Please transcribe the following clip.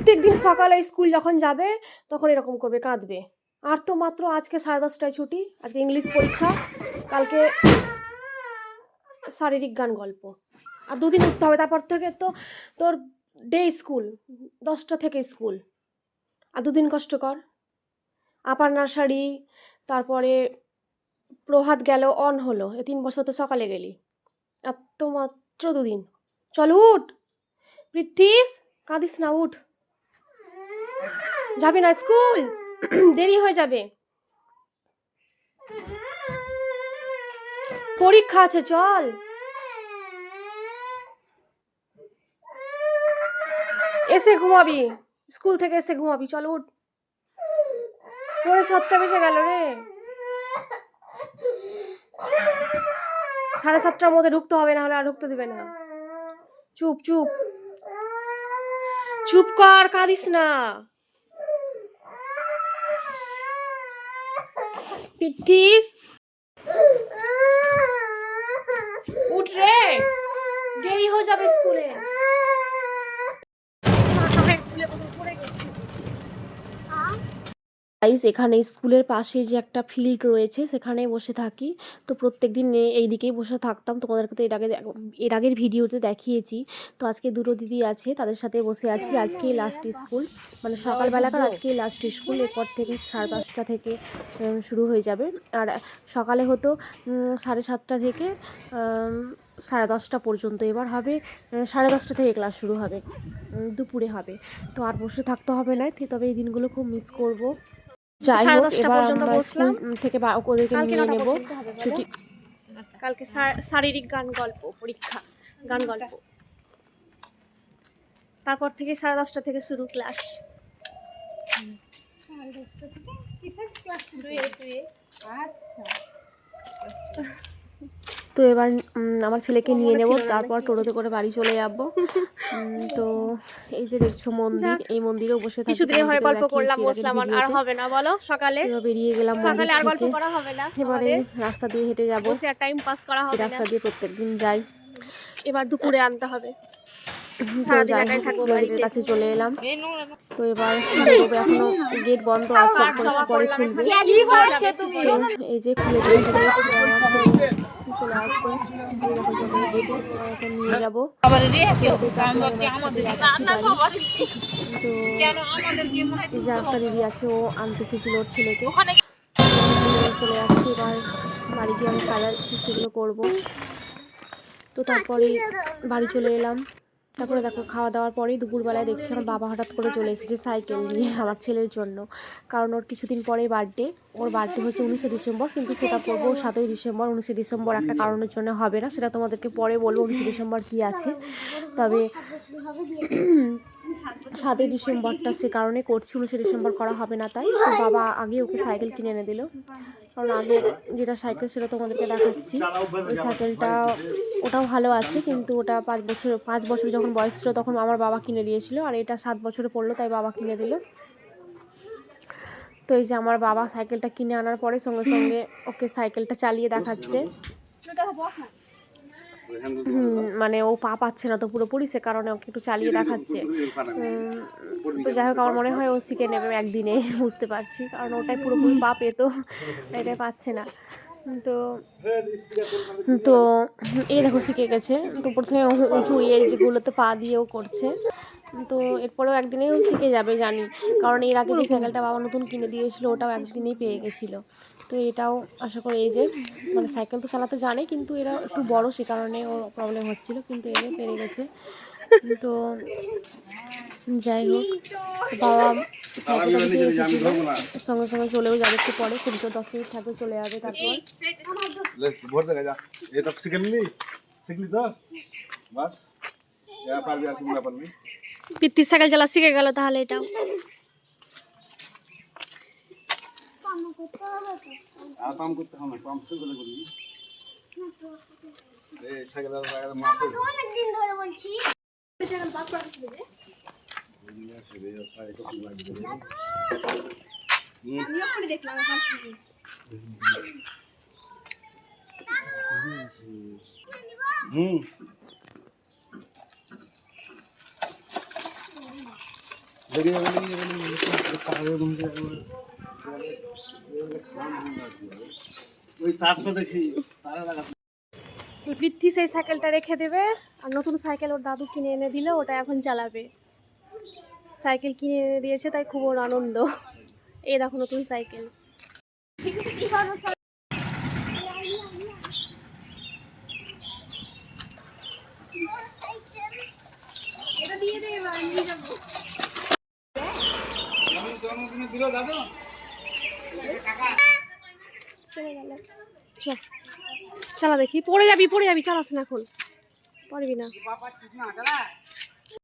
প্রত্যেকদিন সকালে স্কুল যখন যাবে তখন এরকম করবে, কাঁদবে। আর তো মাত্র আজকে 10:30টায় ছুটি, আজকে ইংলিশ পরীক্ষা, কালকে শারীরিক গান গল্প, আর 2 দিন উঠতে হবে। তারপর থেকে তো তোর ডে স্কুল, 10টা থেকে স্কুল, আর 2 দিন কষ্ট কর। আপার নার্সারি, তারপরে প্রভাত গেল, অন হলো, 3 বছর তো সকালে গেলি, আর তো মাত্র 2 দিন। চল উঠ পৃথ্বীস, কাঁদিস না, উঠ, যাবি না স্কুল, দেরি হয়ে যাবে, পরীক্ষা আছে, চল। এসে ঘুমাবি, স্কুল থেকে এসে ঘুমাবি, চল উঠ। পরে 7টা বেজে গেল রে, 7:30টার মধ্যে ঢুকতে হবে, না হলে আর ঢুকতে দিবে না। চুপ চুপ চুপ কর, কাঁদিস না। পিথিস, উঠ রে, দেরি হয়ে যাবে স্কুলে। এখানে স্কুলের পাশে যে একটা ফিল্ড রয়েছে সেখানে বসে থাকি, তো প্রত্যেকদিন এই দিকেই বসে থাকতাম। তোমাদেরকে তো এর আগের ভিডিওতে দেখিয়েছি। তো আজকে দুটো দিদি আছে, তাদের সাথে বসে আছি। আজকেই লাস্ট স্কুল, মানে সকালবেলাকার আজকেই লাস্ট স্কুল। এরপর থেকে 5:30 থেকে শুরু হয়ে যাবে। আর সকালে হতো 7:30 থেকে 10:30 পর্যন্ত, এবার হবে 10:30 থেকে ক্লাস শুরু হবে, দুপুরে হবে। তো আর বসে থাকতে হবে না, তবে এই দিনগুলো খুব মিস করবো। যাই হোক, এবার আমরা স্কুল থেকে ওদেরকে নিয়ে নেব ছুটি। কালকে শারীরিক গান গল্প পরীক্ষা, গান গল্প, তারপর থেকে 10:30 থেকে শুরু ক্লাস। 10:30 থেকে কিসের ক্লাস শুরু? আচ্ছা। তো এবার আমার ছেলেকে নিয়ে নেব, তারপর টোটোতে করে বাড়ি চলে যাব। তো এই যে দেখছো মন্দির, এই মন্দিরেও বসে থাকি। কিছুদিন এভাবে গল্প করলাম, বসলাম, আর হবে না বলো। সকালে বেরিয়ে গেলাম সকালে, আর গল্প করা হবে না। এবারে রাস্তা দিয়ে হেঁটে যাব, বসে আর টাইম পাস করা হবে না, রাস্তা দিয়ে প্রত্যেকদিন যাই। এবার দুপুরে আনতে হবে, সারাদিন একাই থাকবো বাড়িতে। কাছে চলে এলাম। তো এবার এখনো গেট বন্ধ আছে, পরে খুলবে। এই যে খুলে দিয়েছে গেট, চলে আসবে। নিয়ে যাবো, তো এই যে একটা দিদি আছে, ও আনতে এসেছিল ওর ছেলেকে, চলে আসছে। এবার বাড়ি গিয়ে আমি কালার সেগুলো করবো। তো তারপরে বাড়ি চলে এলাম। তারপরে দেখো খাওয়া দাওয়ার পরেই দুপুরবেলায় দেখছি আমার বাবা হঠাৎ করে চলে এসেছে সাইকেল নিয়ে আমার ছেলের জন্য, কারণ ওর কিছুদিন পরেই বার্থডে। ওর বার্থডে হচ্ছে 19শে ডিসেম্বর, কিন্তু সেটা করবো 7ই ডিসেম্বর। 19শে ডিসেম্বর একটা কারণের জন্য হবে না, সেটা তোমাদেরকে পরে বলবো 19শে ডিসেম্বর কী আছে। তবে 7ই ডিসেম্বরটা সে কারণে করছি, 19শে ডিসেম্বর করা হবে না। তাই বাবা আগে ওকে সাইকেল কিনে এনে দিল, কারণ আগে যেটা সাইকেল সেটা তোমাদেরকে দেখাচ্ছি। ওই সাইকেলটা ওটাও ভালো আছে, কিন্তু ওটা 5 বছর যখন বয়স ছিল তখন আমার বাবা কিনে দিয়েছিল, আর এটা 7 বছরে পড়লো তাই বাবা কিনে দিল। তো এই যে আমার বাবা সাইকেলটা কিনে আনার পরে সঙ্গে সঙ্গে ওকে সাইকেলটা চালিয়ে দেখাচ্ছে। মানে ও পা পাচ্ছে না তো পুরোপুরি, সে কারণে ওকে একটু চালিয়ে দেখাচ্ছে। তো যাই হোক, আমার মনে হয় ও শিখে নেবে একদিনে, বুঝতে পারছি, কারণ ওটাই পুরোপুরি পা পেতো, এটাই পাচ্ছে না। তো তো এই দেখো শিখে গেছে। তো প্রথমে উঁচু যেগুলোতে পা দিয়েও করছে, তো এরপরেও একদিনেও শিখে যাবে জানি, কারণ এর আগে যে সাইকেলটা বাবা নতুন কিনে দিয়েছিল ওটাও একদিনেই পেয়ে গেছিলো। তো এটাও আশা করি, এই যে মানে সাইকেল তো চালাতে জানে, কিন্তু এরা একটু বড়, সে কারণে ওর প্রবলেম হচ্ছিলো, কিন্তু এনে পেরে গেছে। তো যাই হোক, বাবা সাইকেলটা দিতে এসেছিলো, সঙ্গে সঙ্গে চলেও যাবে একটু পরে, 10 মিনিট থাকবে চলে যাবে। তারপর পিত্তির সাইকেল চালা শিখে গেল, তাহলে এটাও দেখলাম। ওই তারটা দেখি তারা লাগা। পৃথ্বী সেই সাইকেলটা রেখে দেবে, আর নতুন সাইকেল ওর দাদু কিনে এনে দিলে ওটা এখন চালাবে। সাইকেল কিনে এনে দিয়েছে তাই খুব ওর আনন্দ। এই দেখো নতুন সাইকেল। এটা দিয়ে দে, এবার নিয়ে যাবো। জন্মদিনে দিল দাদু চলে গেল। চালা দেখি, পড়ে যাবি চালাস না এখন, পারবি না। পাচ্ছিস না